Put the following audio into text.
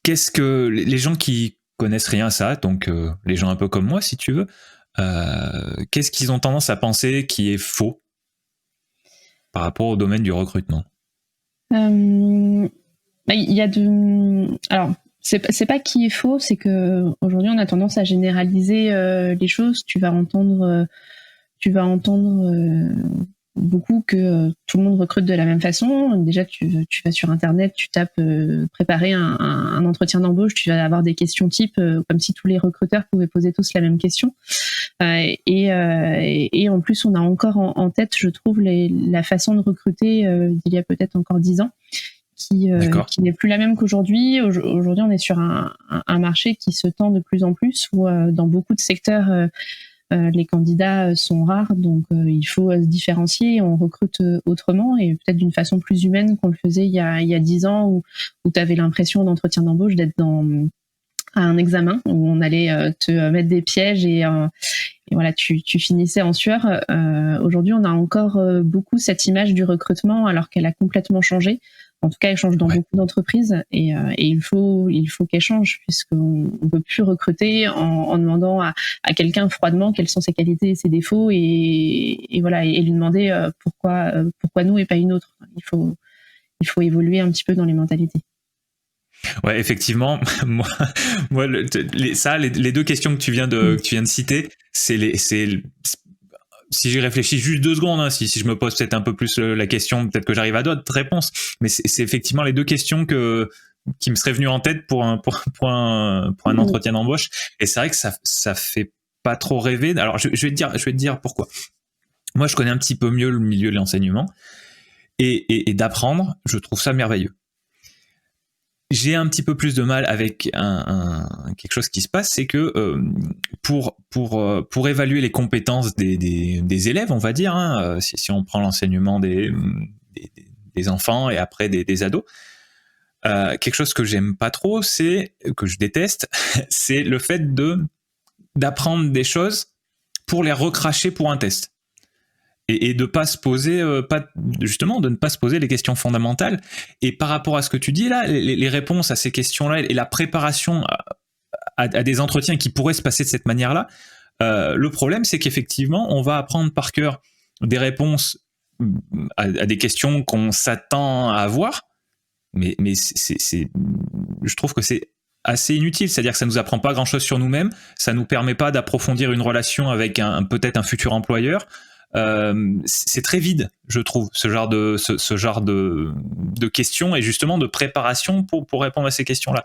qu'est-ce que les gens qui connaissent rien à ça, donc les gens un peu comme moi, si tu veux, qu'est-ce qu'ils ont tendance à penser qui est faux par rapport au domaine du recrutement? Il y a alors, c'est pas qui est faux, c'est que aujourd'hui on a tendance à généraliser les choses. Tu vas entendre beaucoup que tout le monde recrute de la même façon. Déjà, tu vas sur Internet, tu tapes préparer un entretien d'embauche, tu vas avoir des questions type comme si tous les recruteurs pouvaient poser tous la même question. Et en plus, on a encore en tête, je trouve, la façon de recruter d'il y a peut-être encore 10 ans. Qui n'est plus la même qu'aujourd'hui. Aujourd'hui, on est sur un marché qui se tend de plus en plus, où dans beaucoup de secteurs, les candidats sont rares, donc il faut se différencier. On recrute autrement et peut-être d'une façon plus humaine qu'on le faisait il y a 10 ans, où tu avais l'impression d'entretien d'embauche d'être à un examen, où on allait te mettre des pièges et voilà, tu finissais en sueur. Aujourd'hui, on a encore beaucoup cette image du recrutement, alors qu'elle a complètement changé. En tout cas, elle change dans beaucoup d'entreprises et il faut qu'elle change, puisqu'on ne peut plus recruter en demandant à quelqu'un froidement quelles sont ses qualités et ses défauts et voilà, et lui demander pourquoi nous et pas une autre. Il faut évoluer un petit peu dans les mentalités. Ouais, effectivement, moi les deux questions que tu viens de citer, si j'y réfléchis juste 2 secondes, hein, si je me pose peut-être un peu plus la question, peut-être que j'arrive à d'autres réponses, mais c'est effectivement les deux questions qui me seraient venues en tête pour un entretien d'embauche. Et c'est vrai que ça fait pas trop rêver. Alors je vais te dire pourquoi. Moi, je connais un petit peu mieux le milieu de l'enseignement et d'apprendre, je trouve ça merveilleux. J'ai un petit peu plus de mal avec quelque chose qui se passe, c'est que pour évaluer les compétences des élèves, on va dire, hein, si on prend l'enseignement des enfants et après des ados, quelque chose que j'aime pas trop, que je déteste, c'est le fait d'apprendre des choses pour les recracher pour un test. Et de pas se poser, justement, de ne pas se poser les questions fondamentales. Et par rapport à ce que tu dis là, les réponses à ces questions-là et la préparation à des entretiens qui pourraient se passer de cette manière-là, le problème, c'est qu'effectivement, on va apprendre par cœur des réponses à des questions qu'on s'attend à avoir, mais je trouve que c'est assez inutile, c'est-à-dire que ça nous apprend pas grand-chose sur nous-mêmes, ça nous permet pas d'approfondir une relation avec peut-être un futur employeur. C'est très vide, je trouve, ce genre de questions et justement de préparation pour répondre à ces questions-là.